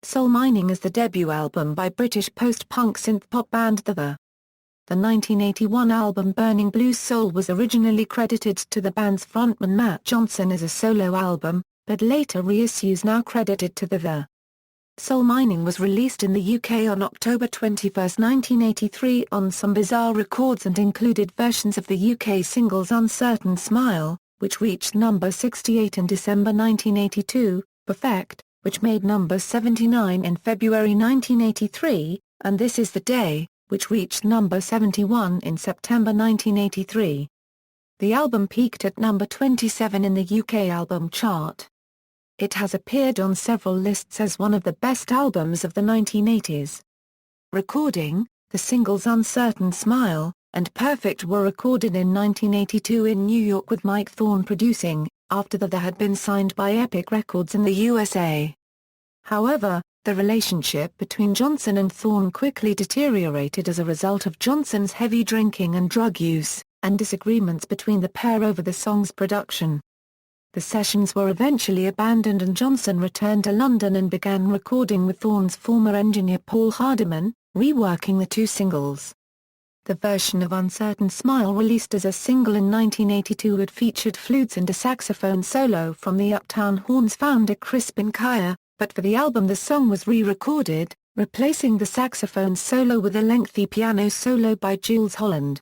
Soul Mining is the debut album by British post-punk synthpop band The. The 1981 album Burning Blue Soul was originally credited to the band's frontman Matt Johnson as a solo album, but later reissues now credited to The. Soul Mining was released in the UK on October 21, 1983 on Some Bizarre Records and included versions of the UK singles Uncertain Smile, which reached number 68 in December 1982, Perfect, which made number 79 in February 1983, and This Is the Day, which reached number 71 in September 1983. The album peaked at number 27 in the UK album chart. It has appeared on several lists as one of the best albums of the 1980s. Recording: the singles Uncertain Smile and Perfect were recorded in 1982 in New York with Mike Thorne producing, after The had been signed by Epic Records in the USA. However, the relationship between Johnson and Thorne quickly deteriorated as a result of Johnson's heavy drinking and drug use, and disagreements between the pair over the song's production. The sessions were eventually abandoned and Johnson returned to London and began recording with Thorne's former engineer Paul Hardiman, reworking the two singles. The version of Uncertain Smile released as a single in 1982 had featured flutes and a saxophone solo from the Uptown Horns founder Crispin Kaya, but for the album the song was re-recorded, replacing the saxophone solo with a lengthy piano solo by Jools Holland.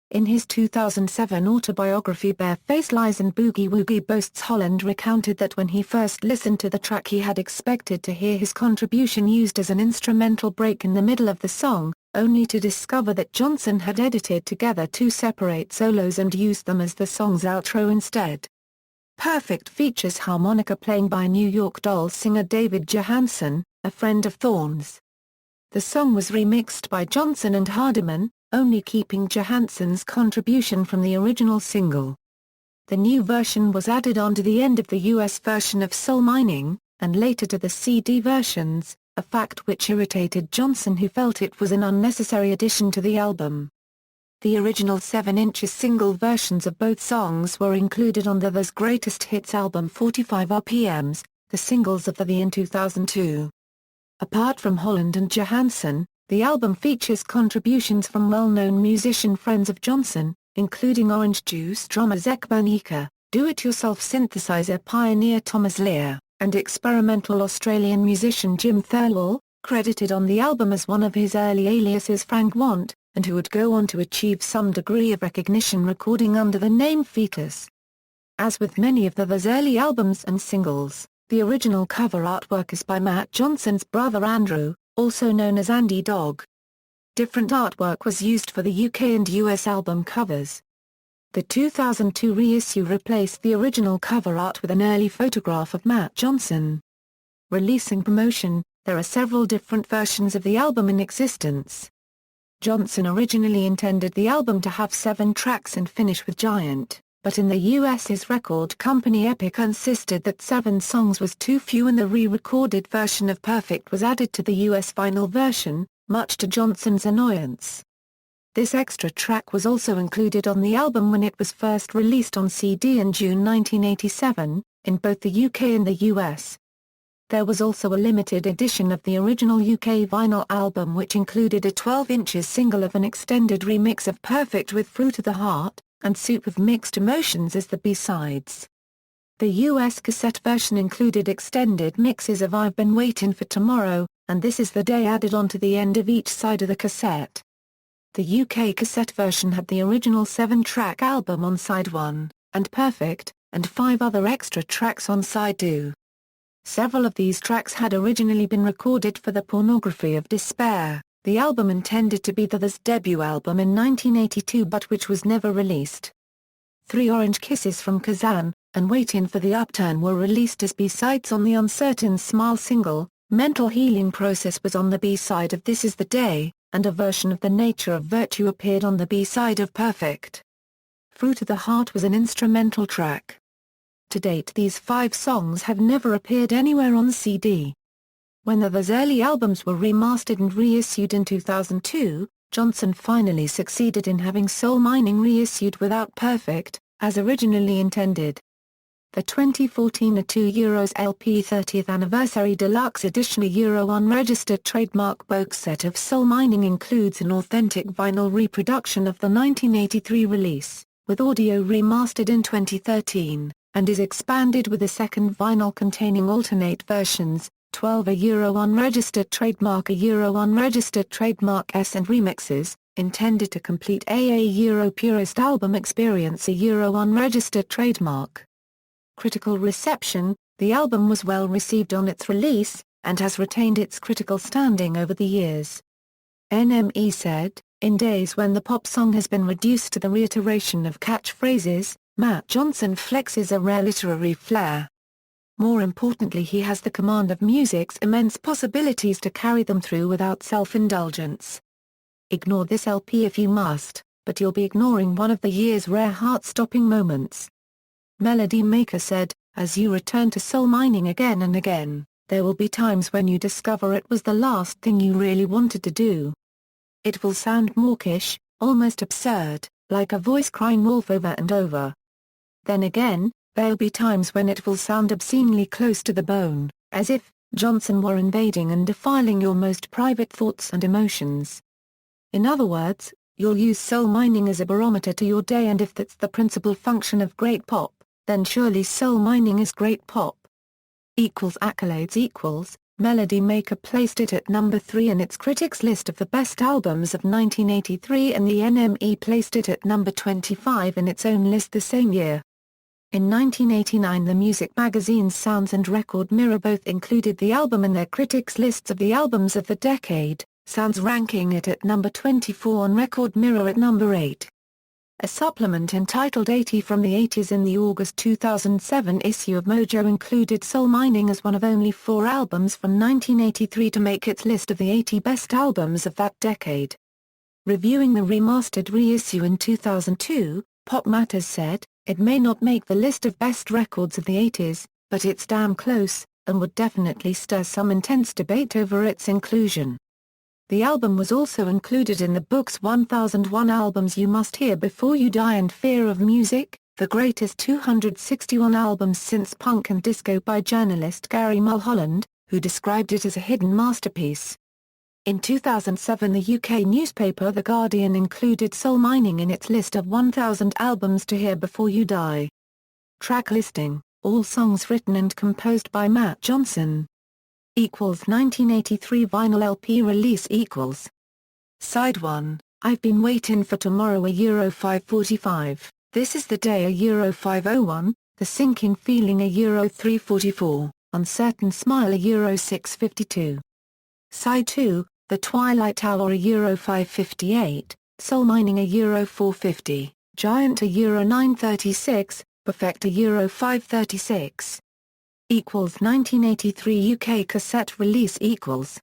In his 2007 autobiography Barefaced Lies and Boogie Woogie Boasts, Holland recounted that when he first listened to the track he had expected to hear his contribution used as an instrumental break in the middle of the song, only to discover that Johnson had edited together two separate solos and used them as the song's outro instead. Perfect features harmonica playing by New York Dolls singer David Johansen, a friend of Thorne's. The song was remixed by Johnson and Hardiman, only keeping Johansen's contribution from the original single. The new version was added on to the end of the US version of Soul Mining, and later to the CD versions, a fact which irritated Johnson, who felt it was an unnecessary addition to the album. The original 7-inch single versions of both songs were included on The's Greatest Hits album 45 RPMs, the singles of The in 2002. Apart from Holland and Johansen, the album features contributions from well-known musician friends of Johnson, including Orange Juice drummer Zech Bernica, do-it-yourself synthesizer pioneer Thomas Lear, and experimental Australian musician Jim Thirlwall, credited on the album as one of his early aliases Frank Want, and who would go on to achieve some degree of recognition recording under the name Fetus. As with many of The's early albums and singles, the original cover artwork is by Matt Johnson's brother Andrew, also known as Andy Dog. Different artwork was used for the UK and US album covers. The 2002 reissue replaced the original cover art with an early photograph of Matt Johnson. Releasing promotion: there are several different versions of the album in existence. Johnson originally intended the album to have 7 tracks and finish with Giant, but in the US his record company Epic insisted that 7 songs was too few and the re-recorded version of Perfect was added to the US vinyl version, much to Johnson's annoyance. This extra track was also included on the album when it was first released on CD in June 1987, in both the UK and the US. There was also a limited edition of the original UK vinyl album which included a 12-inch single of an extended remix of Perfect with Fruit of the Heart, and Soup of Mixed Emotions as the B-sides. The US cassette version included extended mixes of I've Been Waiting for Tomorrow, and This Is the Day added onto the end of each side of the cassette. The UK cassette version had the original 7-track album on side 1, and Perfect, and 5 other extra tracks on side 2. Several of these tracks had originally been recorded for The Pornography of Despair, the album intended to be The's debut album in 1982 but which was never released. 3 Orange Kisses from Kazan, and Waitin' for the Upturn were released as B-sides on the Uncertain Smile single. Mental Healing Process was on the B-side of This Is the Day, and a version of The Nature of Virtue appeared on the B-side of Perfect. Fruit of the Heart was an instrumental track. To date these 5 songs have never appeared anywhere on CD. When The's early albums were remastered and reissued in 2002, Johnson finally succeeded in having Soul Mining reissued without Perfect, as originally intended. The 2014 A €2 LP 30th Anniversary Deluxe Edition A Euro unregistered trademark box set of Soul Mining includes an authentic vinyl reproduction of the 1983 release, with audio remastered in 2013, and is expanded with a second vinyl containing alternate versions, 12 A Euro unregistered trademark A Euro unregistered trademark S and remixes, intended to complete a Euro purist album experience A Euro unregistered trademark. Critical reception: the album was well received on its release, and has retained its critical standing over the years. NME said, "In days when the pop song has been reduced to the reiteration of catchphrases, Matt Johnson flexes a rare literary flair. More importantly, he has the command of music's immense possibilities to carry them through without self-indulgence. Ignore this LP if you must, but you'll be ignoring one of the year's rare heart-stopping moments." Melody Maker said, "As you return to soul mining again and again, there will be times when you discover it was the last thing you really wanted to do. It will sound mawkish, almost absurd, like a voice crying wolf over and over. Then again, there'll be times when it will sound obscenely close to the bone, as if Johnson were invading and defiling your most private thoughts and emotions. In other words, you'll use soul mining as a barometer to your day, and if that's the principal function of great pop, then surely soul mining is great pop." Accolades Melody Maker placed it at number 3 in its critics' list of the best albums of 1983, and the NME placed it at number 25 in its own list the same year. In 1989, the music magazines Sounds and Record Mirror both included the album in their critics' lists of the albums of the decade, Sounds ranking it at number 24 and Record Mirror at number 8. A supplement entitled 80 from the 80s in the August 2007 issue of Mojo included Soul Mining as one of only 4 albums from 1983 to make its list of the 80 best albums of that decade. Reviewing the remastered reissue in 2002, Pop Matters said, "It may not make the list of best records of the 80s, but it's damn close, and would definitely stir some intense debate over its inclusion." The album was also included in the book's 1001 Albums You Must Hear Before You Die and Fear of Music, the greatest 261 albums since punk and disco by journalist Gary Mulholland, who described it as a hidden masterpiece. In 2007, the UK newspaper The Guardian included Soul Mining in its list of 1000 albums to hear before you die. Track listing: all songs written and composed by Matt Johnson. 1983 vinyl LP release equals. Side 1, I've Been Waiting for Tomorrow A Euro 545, This Is the Day A Euro 501, The Sinking Feeling A Euro 344, Uncertain Smile A Euro 652. Side 2, The Twilight Hour A Euro 558, Soul Mining A Euro 450, Giant A Euro 936, Perfect A Euro 536. 1983 UK cassette release equals.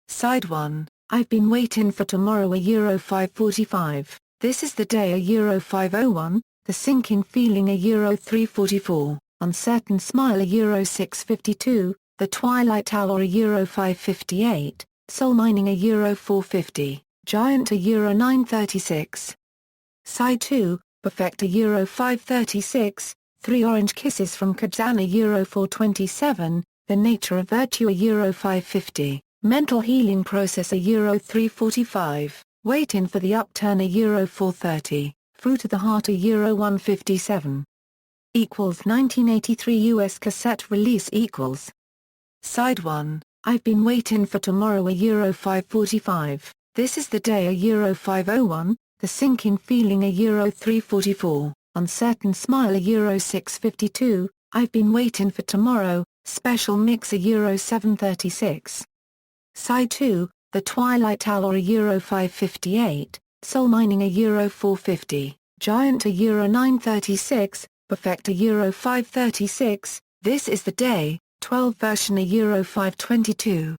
Side 1, I've Been Waiting for Tomorrow A Euro 545, This Is the Day A Euro 501, The Sinking Feeling A Euro 344, Uncertain Smile A Euro 652, The Twilight Hour A Euro 558, Soul Mining A Euro 450, Giant A Euro 936. Side 2, Perfect A Euro 536, 3 Orange Kisses from Kazan A Euro 427, The Nature of Virtue A Euro 550, Mental Healing Process A Euro 345, Waiting for the Upturn A Euro 430, Fruit of the Heart A Euro 157. 1983 US cassette release equals. Side 1, I've Been Waiting for Tomorrow A Euro 545, This Is the Day A Euro 501, The Sinking Feeling A Euro 344, Uncertain Smile A Euro 652, I've Been Waiting for Tomorrow, Special Mix A Euro 736. Side 2, The Twilight Hour A Euro 558, Soul Mining A Euro 450, Giant A Euro 936, Perfect A Euro 536, This Is the Day, 12 version A Euro 522.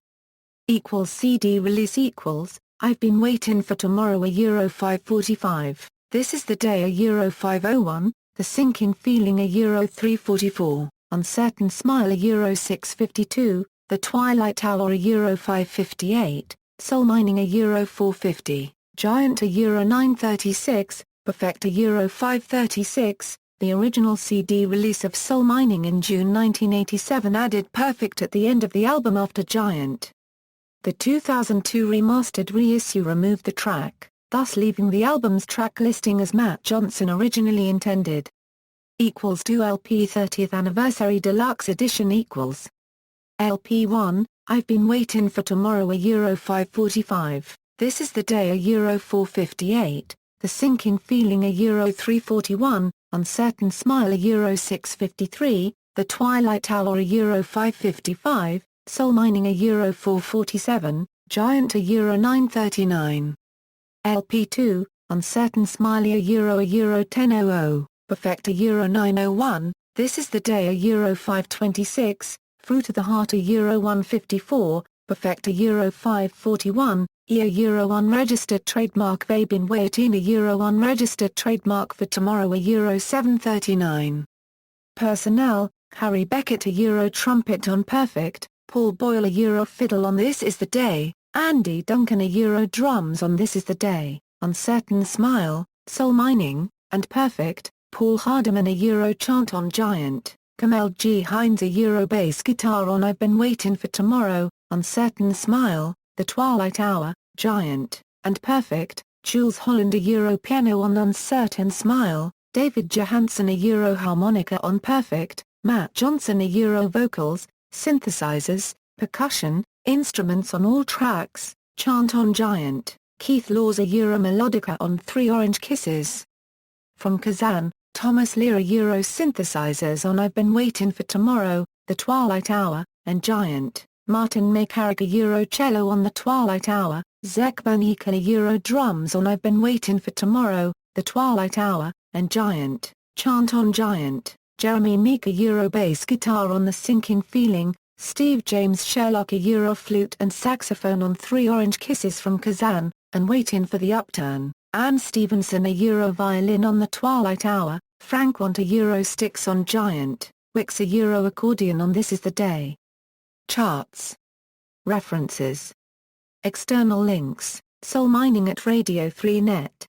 CD release equals, I've Been Waiting for Tomorrow A Euro 545, This Is the Day A Euro 501, The Sinking Feeling A Euro 344, Uncertain Smile A Euro 652, The Twilight Hour A Euro 558, Soul Mining A Euro 450, Giant A Euro 936, Perfect A Euro 536, The original CD release of Soul Mining in June 1987 added Perfect at the end of the album after Giant. The 2002 remastered Reissue removed the track, thus leaving the album's track listing as Matt Johnson originally intended. = LP 30th Anniversary Deluxe Edition = LP 1, I've Been Waiting for Tomorrow a €5.45, This Is the Day a €4.58, The Sinking Feeling a €3.41, Uncertain Smile a €6.53, The Twilight Hour a €5.55, Soul Mining a €4.47, Giant a €9.39. LP 2, Uncertain Smile a €10.00, Perfect a €9.01, This Is the Day a €5.26, Fruit of the Heart a €1.54, Perfect a €5.41, a euro unregistered trademark Vabin Waitin a euro unregistered trademark For Tomorrow a €7.39. Personnel, Harry Beckett a euro trumpet on Perfect, Paul Boyle a euro fiddle on This Is the Day, Andy Duncan a euro drums on This Is the Day, Uncertain Smile, Soul Mining, and Perfect, Paul Hardiman a euro chant on Giant, Kamel G. Hines a euro bass guitar on I've Been Waiting for Tomorrow, Uncertain Smile, The Twilight Hour, Giant, and Perfect, Jules Holland a euro piano on Uncertain Smile, David Johansen a euro harmonica on Perfect, Matt Johnson a euro vocals, synthesizers, percussion, instruments on all tracks, chant on Giant, Keith Laws a euro melodica on 3 Orange Kisses. From Kazan, Thomas Lear a euro synthesizers on I've Been Waiting for Tomorrow, The Twilight Hour, and Giant, Martin Macarik a euro cello on The Twilight Hour, Zek Banika a euro drums on I've Been Waiting for Tomorrow, The Twilight Hour, and Giant, chant on Giant, Jeremy Meek a euro bass guitar on The Sinking Feeling, Steve James Sherlock a euro flute and saxophone on 3 Orange Kisses. From Kazan, and Waiting for the Upturn, Anne Stevenson a euro violin on The Twilight Hour, Frank Want a euro sticks on Giant, Wix a euro accordion on This Is the Day. Charts. References. External links, Soul Mining at Radio 3 Net.